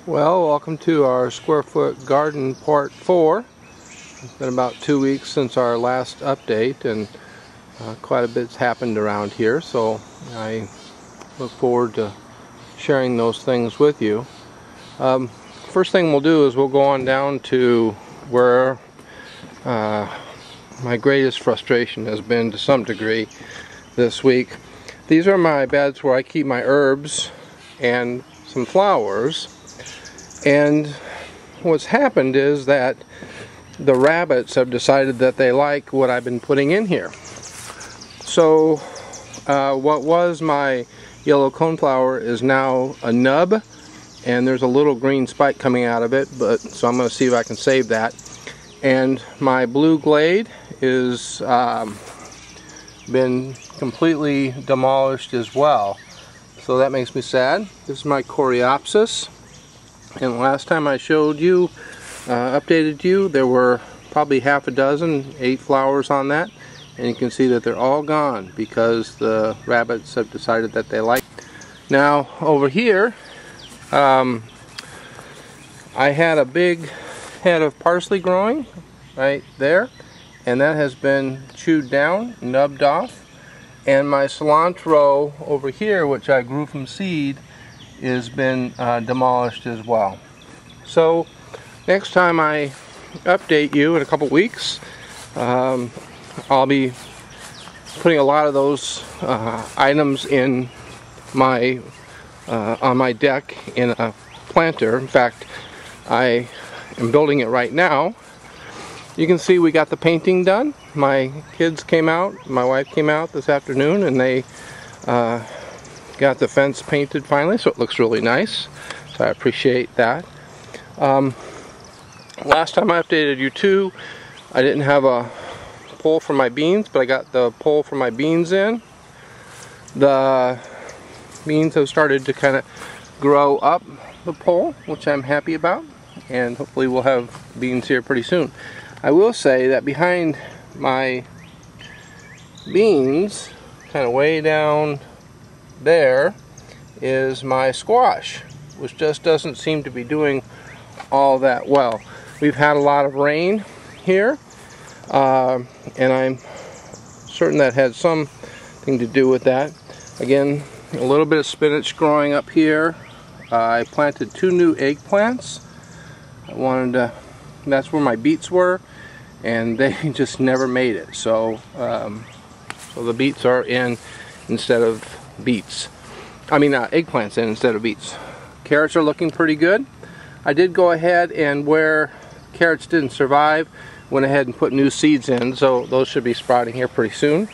Well, welcome to our square foot garden part 4. It's been about 2 weeks since our last update, and quite a bit's happened around here, so I look forward to sharing those things with you. First thing we'll do is we'll go on down to where my greatest frustration has been to some degree this week. These are my beds where I keep my herbs and some flowers. And what's happened is that the rabbits have decided that they like what I've been putting in here. So what was my yellow coneflower is now a nub, and there's a little green spike coming out of it, so I'm going to see if I can save that. And my blue glade is been completely demolished as well, so that makes me sad. This is my coreopsis. And last time I showed you, updated you, there were probably half a dozen, 8 flowers on that. And you can see that they're all gone because the rabbits have decided that they like it. Now, over here, I had a big head of parsley growing right there. And that has been chewed down, nubbed off. And my cilantro over here, which I grew from seed, has been demolished as well. So next time I update you in a couple weeks, I'll be putting a lot of those items in my on my deck in a planter. In fact, I am building it right now. You can see we got the painting done. My kids came out, my wife came out this afternoon, and they got the fence painted finally, so it looks really nice. So I appreciate that. Last time I updated you too, I didn't have a pole for my beans, but I got the pole for my beans in. The beans have started to kind of grow up the pole, which I'm happy about, and hopefully we'll have beans here pretty soon. I will say that behind my beans, kind of way down there, is my squash, which just doesn't seem to be doing all that well. We've had a lot of rain here, and I'm certain that had something to do with that. Again, a little bit of spinach growing up here. I planted 2 new eggplants. That's where my beets were, and they just never made it. So the beets are in instead of beets. I mean eggplants in instead of beets. Carrots are looking pretty good. I did go ahead, and where carrots didn't survive, went ahead and put new seeds in, so those should be sprouting here pretty soon.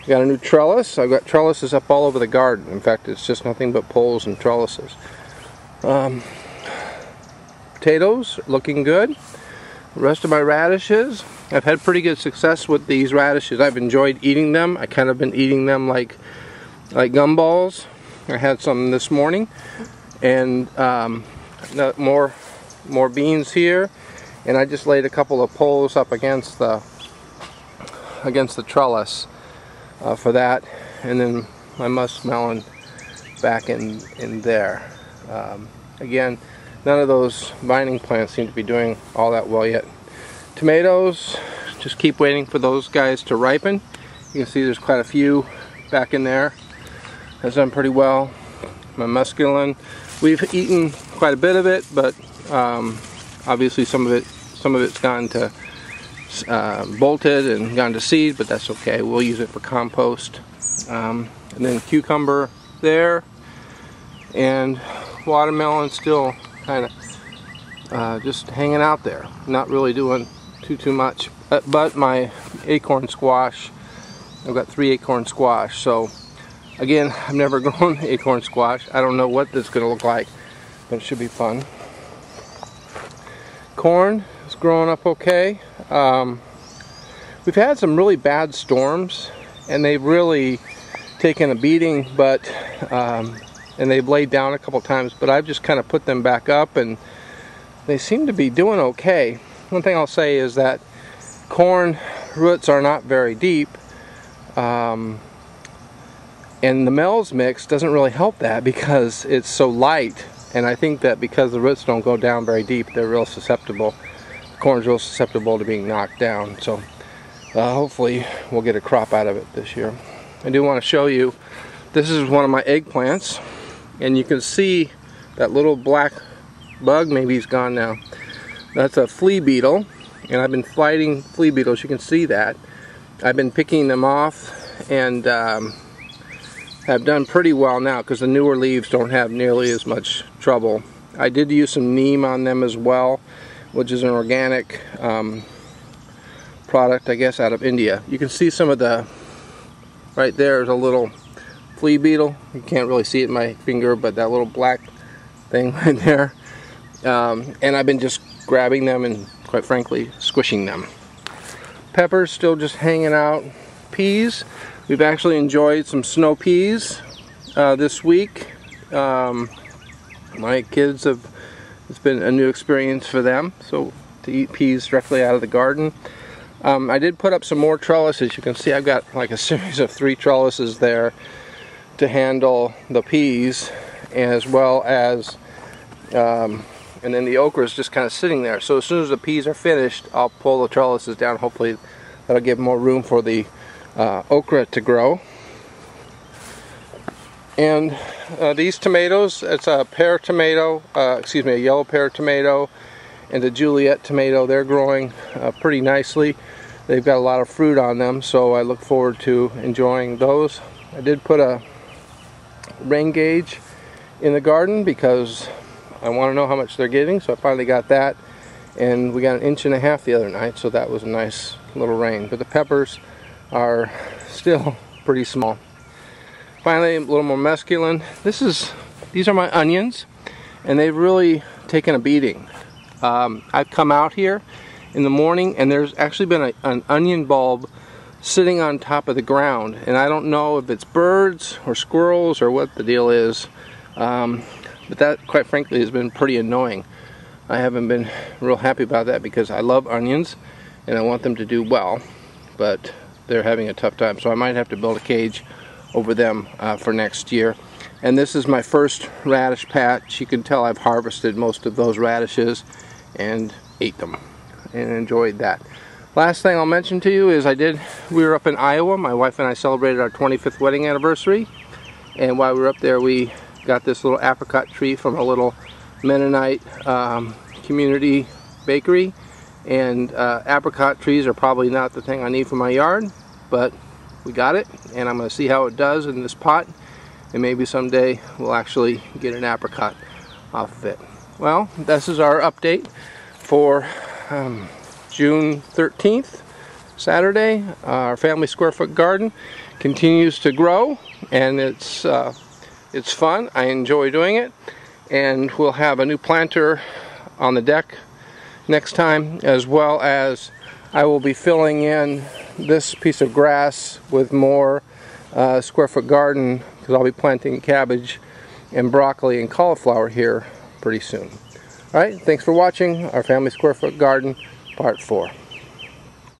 Got a new trellis. I've got trellises up all over the garden. In fact, it's just nothing but poles and trellises. Potatoes looking good. The rest of my radishes, I've had pretty good success with these radishes. I've enjoyed eating them. I kind of been eating them like gumballs. I had some this morning, and more beans here, and I just laid a couple of poles up against the trellis for that, and then my muskmelon back in there. Again, none of those vining plants seem to be doing all that well yet. Tomatoes, just keep waiting for those guys to ripen. You can see there's quite a few back in there. Has done pretty well. My muskmelon, we've eaten quite a bit of it, but obviously some of it's gone to bolted and gone to seed, but that's okay. We'll use it for compost. And then cucumber there, and watermelon still kind of just hanging out there, not really doing too much. But my acorn squash, I've got 3 acorn squash. So again, I've never grown acorn squash. I don't know what this is going to look like, but it should be fun. Corn is growing up okay. We've had some really bad storms, and they've really taken a beating, but and they've laid down a couple times, but I've just kind of put them back up, and they seem to be doing okay. One thing I'll say is that corn roots are not very deep, and the Mel's mix doesn't really help that because it's so light and I think that because the roots don't go down very deep, they're real susceptible. The corn's real susceptible to being knocked down. So hopefully we'll get a crop out of it this year. I do want to show you, this is one of my eggplants, and you can see that little black bug. Maybe he's gone now. That's a flea beetle, and I've been fighting flea beetles. You can see that. I've been picking them off, and have done pretty well now because the newer leaves don't have nearly as much trouble. I did use some neem on them as well, which is an organic product, I guess, out of India. You can see some of the, right there is a little flea beetle. You can't really see it in my finger, but that little black thing right there. And I've been just grabbing them and, quite frankly, squishing them. Peppers still just hanging out. Peas, we've actually enjoyed some snow peas this week. My kids have, it's been a new experience for them, so to eat peas directly out of the garden. I did put up some more trellises. You can see I've got like a series of 3 trellises there to handle the peas, as well as and then the okra is just kind of sitting there. So as soon as the peas are finished, I'll pull the trellises down. Hopefully that'll give more room for the okra to grow. And these tomatoes, it's a pear tomato, excuse me, a yellow pear tomato and a Juliet tomato. They're growing pretty nicely. They've got a lot of fruit on them, so I look forward to enjoying those. I did put a rain gauge in the garden because I want to know how much they're getting, so I finally got that. And we got 1.5 inches the other night, so that was a nice little rain. But the peppers are still pretty small. Finally, a little more mesclun. These are my onions, and they've really taken a beating. I've come out here in the morning, and there's actually been an onion bulb sitting on top of the ground, and I don't know if it's birds or squirrels or what the deal is, but that, quite frankly, has been pretty annoying. I haven't been real happy about that because I love onions and I want them to do well, but they're having a tough time, so I might have to build a cage over them for next year. And this is my first radish patch. You can tell I've harvested most of those radishes and ate them and enjoyed that. Last thing I'll mention to you is we were up in Iowa. My wife and I celebrated our 25th wedding anniversary, and while we were up there we got this little apricot tree from a little Mennonite community bakery, and apricot trees are probably not the thing I need for my yard, but we got it, and I'm going to see how it does in this pot, and maybe someday we'll actually get an apricot off of it. Well, this is our update for June 13th, Saturday. Our family square foot garden continues to grow, and it's fun. I enjoy doing it, and we'll have a new planter on the deck next time, as well as I will be filling in this piece of grass with more square foot garden, because I'll be planting cabbage and broccoli and cauliflower here pretty soon. Alright, thanks for watching our family square foot garden part 4.